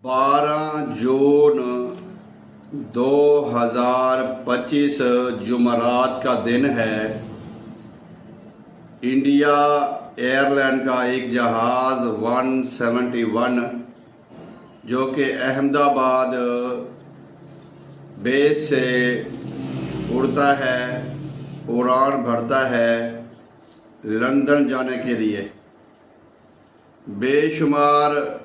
12 जून 2025 जुमरात का दिन है। इंडिया एयरलाइन का एक जहाज़ 171 जो कि अहमदाबाद बेस से उड़ता है, उड़ान भरता है लंदन जाने के लिए, बेशुमार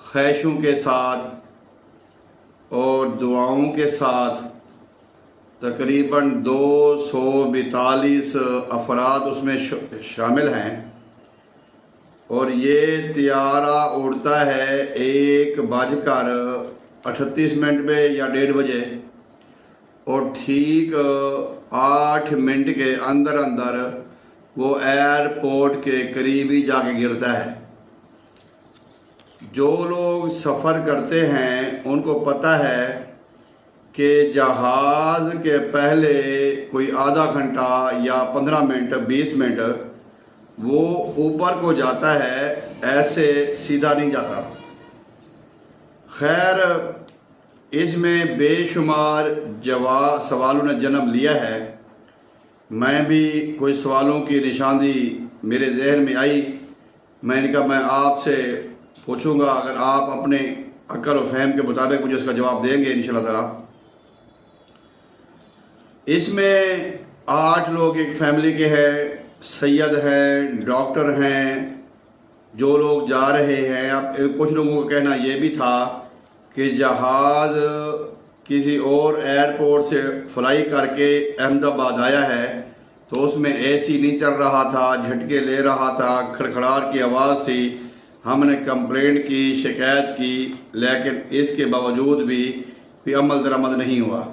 ख्वाहिशों के साथ और दुआओं के साथ तकरीबन 242 अफराद उसमें शामिल हैं। और ये तियारा उड़ता है 1:38 पे या 1:30 बजे और ठीक 8 मिनट के अंदर अंदर वो एयरपोर्ट के करीब ही जाके गिरता है। जो लोग सफ़र करते हैं उनको पता है कि जहाज़ के पहले कोई आधा घंटा या 15 मिनट 20 मिनट वो ऊपर को जाता है, ऐसे सीधा नहीं जाता। खैर, इसमें बेशुमार सवालों ने जन्म लिया है। मैं भी कुछ सवालों की निशानी मेरे जहन में आई। मैंने कहा मैं आपसे पूछूंगा, अगर आप अपने अक्ल और फहम के मुताबिक मुझे उसका जवाब देंगे इंशाल्लाह ताला। इसमें 8 लोग एक फैमिली के हैं, सैयद हैं, डॉक्टर हैं, जो लोग जा रहे हैं। अब कुछ लोगों का कहना यह भी था कि जहाज़ किसी और एयरपोर्ट से फ्लाई करके अहमदाबाद आया है तो उसमें एसी नहीं चल रहा था, झटके ले रहा था, खड़खड़ाहट की आवाज़ थी। हमने कंप्लेंट की, शिकायत की, लेकिन इसके बावजूद भी कोई अमल दरामद नहीं हुआ।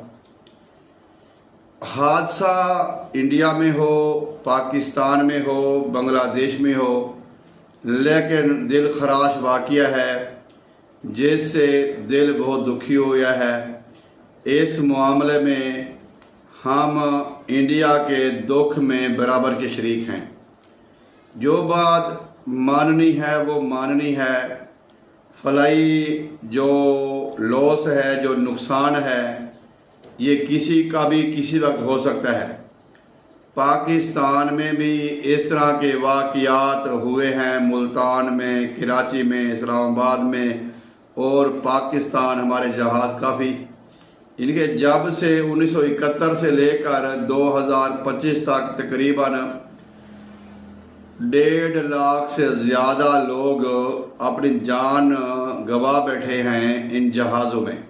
हादसा इंडिया में हो, पाकिस्तान में हो, बांग्लादेश में हो, लेकिन दिल खराश वाक़या है जिससे दिल बहुत दुखी हो गया है। इस मामले में हम इंडिया के दुख में बराबर के शरीक हैं। जो बात माननी है वो माननी है। फलाई जो लॉस है, जो नुकसान है, ये किसी का भी किसी वक्त हो सकता है। पाकिस्तान में भी इस तरह के वाक़यात हुए हैं, मुल्तान में, कराची में, इस्लामाबाद में। और पाकिस्तान हमारे जहाज़ काफ़ी इनके जब से 1971 से लेकर 2025 तक तकरीबन 1.5 लाख से ज़्यादा लोग अपनी जान गंवा बैठे हैं इन जहाज़ों में।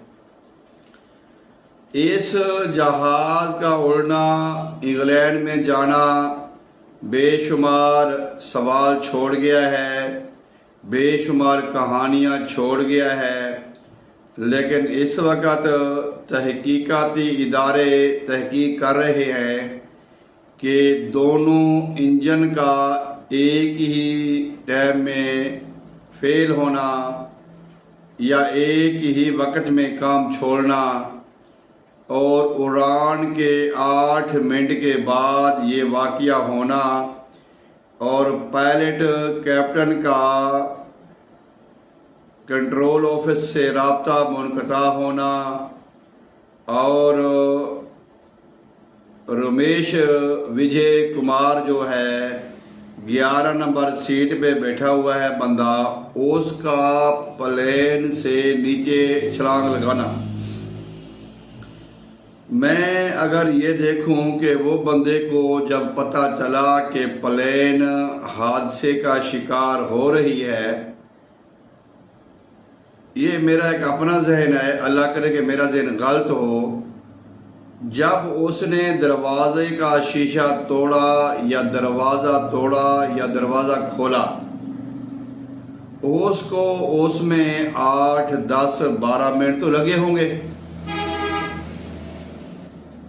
इस जहाज़ का उड़ना, इंग्लैंड में जाना बेशुमार सवाल छोड़ गया है, बेशुमार कहानियाँ छोड़ गया है। लेकिन इस वक्त तहकीकाती इदारे तहकीक कर रहे हैं कि दोनों इंजन का एक ही टाइम में फेल होना या एक ही वक्त में काम छोड़ना और उड़ान के 8 मिनट के बाद ये वाक़या होना और पायलट कैप्टन का कंट्रोल ऑफिस से राब्ता मुनक़ता होना और रमेश विजय कुमार जो है 11 नंबर सीट पे बैठा हुआ है बंदा, उसका प्लेन से नीचे छलांग लगाना। मैं अगर ये देखूं कि वो बंदे को जब पता चला कि प्लेन हादसे का शिकार हो रही है, ये मेरा एक अपना जहन है, अल्लाह करे कि मेरा जहन गलत हो। जब उसने दरवाजे का शीशा तोड़ा या दरवाज़ा तोड़ा या दरवाज़ा खोला, उसको उसमें 8, 10, 12 मिनट तो लगे होंगे।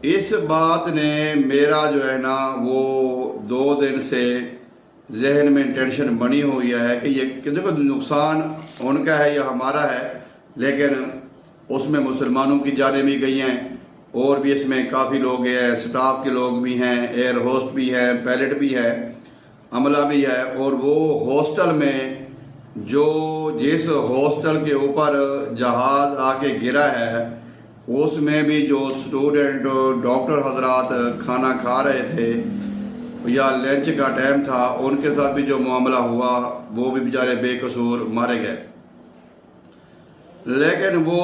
इस बात ने मेरा जो है ना वो 2 दिन से जहन में टेंशन बनी हुई है कि ये देखो नुकसान उनका है या हमारा है, लेकिन उसमें मुसलमानों की जानें भी गई हैं और भी इसमें काफ़ी लोग हैं, स्टाफ के लोग भी हैं, एयर होस्ट भी हैं, पायलट भी है, अमला भी है। और वो हॉस्टल में जो जिस हॉस्टल के ऊपर जहाज़ आके गिरा है उसमें भी जो स्टूडेंट डॉक्टर हजरात खाना खा रहे थे या लंच का टाइम था, उनके साथ भी जो मामला हुआ वो भी बेचारे बेकसूर मारे गए। लेकिन वो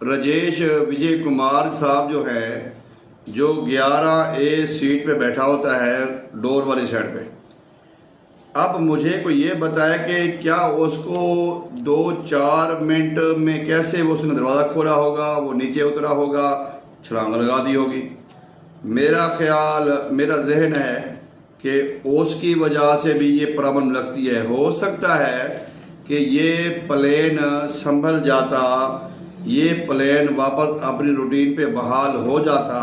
राजेश विजय कुमार साहब जो है, जो 11A सीट पे बैठा होता है डोर वाली साइड पे, अब मुझे कोई ये बताया कि क्या उसको 2-4 मिनट में कैसे वो उसने दरवाज़ा खोला होगा, वो नीचे उतरा होगा, छलांग लगा दी होगी। मेरा ख्याल, मेरा जहन है कि उसकी वजह से भी ये प्रॉब्लम लगती है। हो सकता है कि ये प्लेन संभल जाता, ये प्लेन वापस अपनी रूटीन पे बहाल हो जाता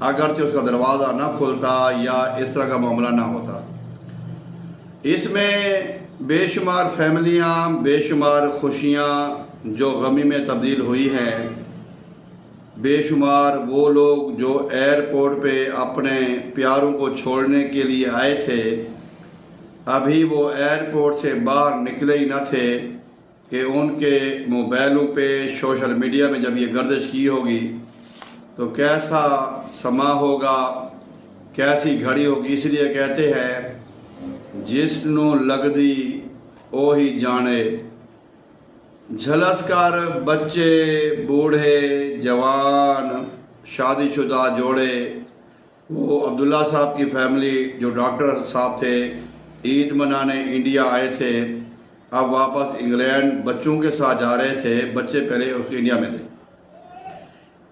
अगर तो उसका दरवाज़ा ना खुलता या इस तरह का मामला ना होता। इसमें बेशुमार फैमिलियाँ, बेशुमार खुशियाँ जो गमी में तब्दील हुई हैं, बेशुमार वो लोग जो एयरपोर्ट पे अपने प्यारों को छोड़ने के लिए आए थे, अभी वो एयरपोर्ट से बाहर निकले ही न थे कि उनके मोबाइलों पे सोशल मीडिया में जब ये गर्दिश की होगी तो कैसा समा होगा, कैसी घड़ी होगी। इसलिए कहते हैं जिसनों लगदी ओ ही जाने। झलसकर बच्चे, बूढ़े, जवान, शादीशुदा जोड़े, वो अब्दुल्ला साहब की फैमिली जो डॉक्टर साहब थे, ईद मनाने इंडिया आए थे, अब वापस इंग्लैंड बच्चों के साथ जा रहे थे। बच्चे पहले उस इंडिया में थे।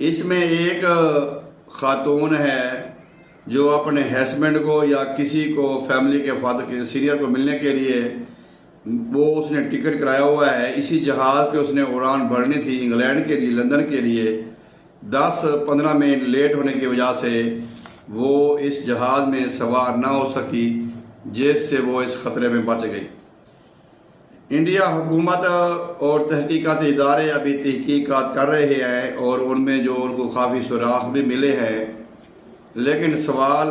इसमें एक खातून है जो अपने हस्बैंड को या किसी को फैमिली के फादर के सीनियर को मिलने के लिए वो उसने टिकट कराया हुआ है। इसी जहाज़ पे उसने उड़ान भरनी थी इंग्लैंड के लिए, लंदन के लिए। 10-15 मिनट लेट होने की वजह से वो इस जहाज़ में सवार ना हो सकी, जिससे वो इस ख़तरे में बच गई। इंडिया हुकूमत और तहकीकाती इदारे अभी तहकीकात कर रहे हैं और उनमें जो उनको काफ़ी सुराख भी मिले हैं, लेकिन सवाल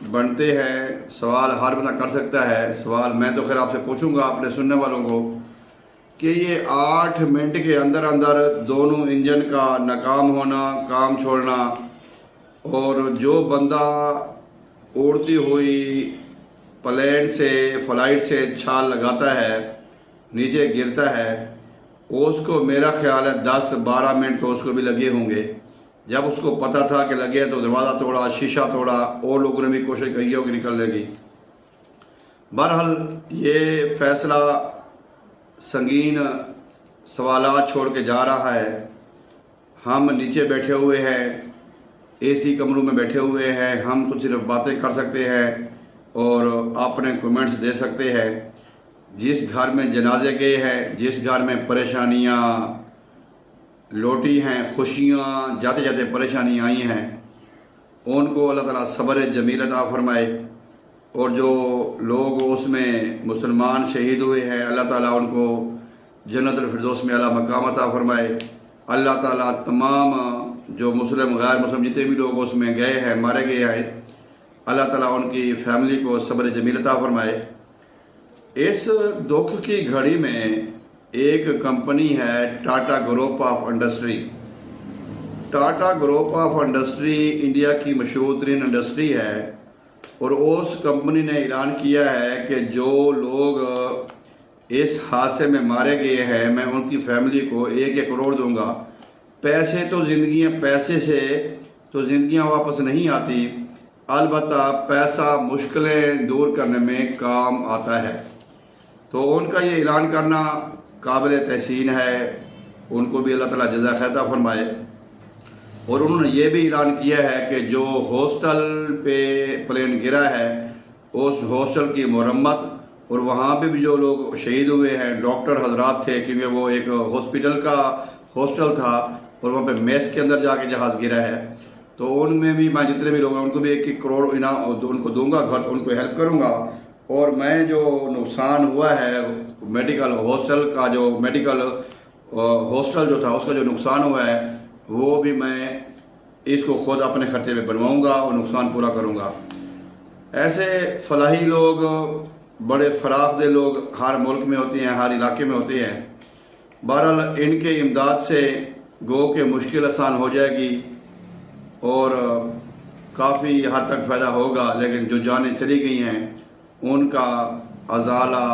बनते हैं, सवाल हर बंदा कर सकता है। सवाल मैं तो खैर आपसे पूछूंगा, अपने सुनने वालों को, कि ये 8 मिनट के अंदर अंदर दोनों इंजन का नाकाम होना, काम छोड़ना, और जो बंदा उड़ती हुई प्लेन से, फ्लाइट से छाल लगाता है, नीचे गिरता है, उसको मेरा ख्याल है 10-12 मिनट तो उसको भी लगे होंगे। जब उसको पता था कि लगे तो दरवाज़ा तोड़ा, शीशा तोड़ा, और लोगों ने भी कोशिश की होगी निकलने की। बहरहाल ये फैसला संगीन सवालात छोड़ के जा रहा है। हम नीचे बैठे हुए हैं, एसी कमरों में बैठे हुए हैं, हम तो सिर्फ बातें कर सकते हैं और अपने कमेंट्स दे सकते हैं। जिस घर में जनाजे गए हैं, जिस घर में परेशानियाँ लौटी हैं, खुशियाँ जाते जाते परेशानियाँ आई हैं, उनको अल्लाह ताला सब्र जमील अता फरमाए। और जो लोग उसमें मुसलमान शहीद हुए हैं, अल्लाह ताला उनको जन्नतुल फिरदौस में आला मकाम अता फरमाए। अल्लाह ताला तमाम जो मुस्लिम गैर मुस्लिम जितने भी लोग उसमें गए हैं, मारे गए हैं, अल्लाह ताला उनकी फैमिली को सब्र जमील अता फरमाए। इस दुख की घड़ी में एक कंपनी है Tata group of industry. Tata group of industry India की मशहूर तरीन इंडस्ट्री है और उस कंपनी ने ऐलान किया है कि जो लोग इस हादसे में मारे गए हैं, मैं उनकी फैमिली को 1-1 करोड़ दूंगा। पैसे तो पैसे से तो ज़िंदगियाँ वापस नहीं आती, अलबत्ता पैसा मुश्किलें दूर करने में काम आता है। तो उनका ये ऐलान करना काबिल तहसीन है, उनको भी अल्लाह ताला जज़ा खैर अता फरमाए। और उन्होंने ये भी ऐलान किया है कि जो हॉस्टल पे प्लेन गिरा है, उस हॉस्टल की मरम्मत, और वहाँ पे भी जो लोग शहीद हुए हैं डॉक्टर हजरात थे, क्योंकि वो एक हॉस्पिटल का हॉस्टल था और वहाँ पे मेस के अंदर जाके जहाज़ गिरा है, तो उनमें भी मैं जितने भी लोग हैं उनको भी 1-1 करोड़ इनाम उनको दूंगा, घर उनको हेल्प करूँगा। और मैं जो नुकसान हुआ है मेडिकल हॉस्टल का, जो मेडिकल हॉस्टल जो था उसका जो नुकसान हुआ है, वो भी मैं इसको खुद अपने खर्चे में बनवाऊँगा और नुकसान पूरा करूँगा। ऐसे फलाही लोग, बड़े फराखदे लोग हर मुल्क में होते हैं, हर इलाके में होते हैं। बहरहाल इनके इमदाद से गो के मुश्किल आसान हो जाएगी और काफ़ी हद तक फ़ायदा होगा, लेकिन जो जानें चली गई हैं उनका अजाला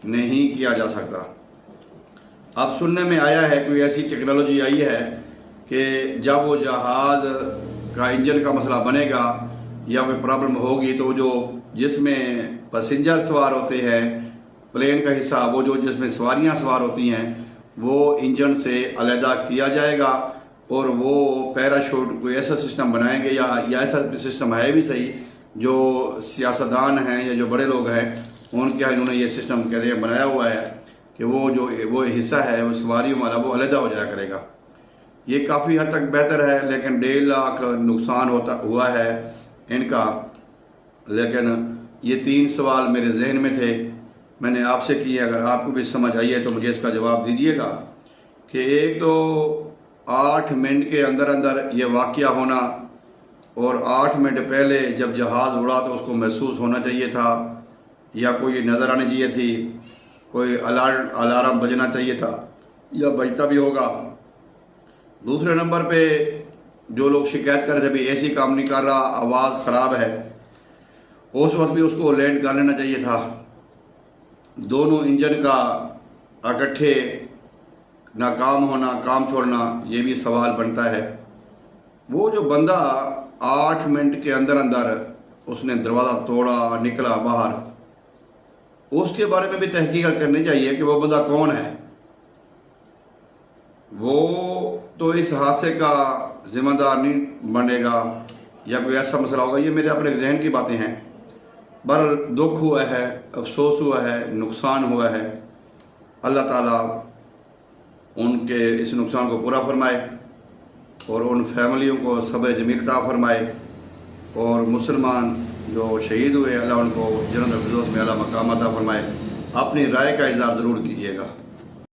नहीं किया जा सकता। अब सुनने में आया है कोई ऐसी टेक्नोलॉजी आई है कि जब वो जहाज़ का इंजन का मसला बनेगा या कोई प्रॉब्लम होगी तो जो जिसमें पैसेंजर सवार होते हैं, प्लेन का हिस्सा वो जो जिसमें सवारियां सवार होती हैं, वो इंजन से अलहदा किया जाएगा और वो पैराशूट कोई ऐसा सिस्टम बनाएंगे या ऐसा सिस्टम है भी सही, जो सियासतदान हैं या जो बड़े लोग हैं उनके यहाँ इन्होंने ये सिस्टम कहते हैं बनाया हुआ है कि वो हिस्सा है वो सवारियों वाला वो अलहदा हो जाया करेगा। ये काफ़ी हद तक बेहतर है, लेकिन 1.5 लाख नुकसान हुआ है इनका। लेकिन ये 3 सवाल मेरे जहन में थे, मैंने आपसे किए। अगर आपको भी समझ आई है तो मुझे इसका जवाब दीजिएगा कि एक तो 8 मिनट के अंदर अंदर ये वाक़या होना और 8 मिनट पहले जब जहाज़ उड़ा तो उसको महसूस होना चाहिए था या कोई नज़र आनी चाहिए थी, कोई अलार्म बजना चाहिए था या बजता भी होगा। दूसरे नंबर पे जो लोग शिकायत कर रहे थे भी एसी काम नहीं कर रहा, आवाज़ ख़राब है, उस वक्त भी उसको लैंड कर लेना चाहिए था। दोनों इंजन का इकट्ठे नाकाम होना, काम छोड़ना, ये भी सवाल बनता है। वो जो बंदा 8 मिनट के अंदर अंदर उसने दरवाज़ा तोड़ा, निकला बाहर, उसके बारे में भी तहकीकात करनी चाहिए कि वो बंदा कौन है। वो तो इस हादसे का जिम्मेदार नहीं बनेगा या कोई ऐसा मसला होगा, ये मेरे अपने जहन की बातें हैं। बहरहाल दुख हुआ है, अफसोस हुआ है, नुकसान हुआ है। अल्लाह ताला उनके इस नुकसान को पूरा फरमाए और उन फैमिलियों को सब्र जमील अता फरमाए और मुसलमान जो शहीद हुए अल्लाह उनको जन्नत फिरदौस में आला मकाम अता फरमाए। अपनी राय का इज़हार ज़रूर कीजिएगा।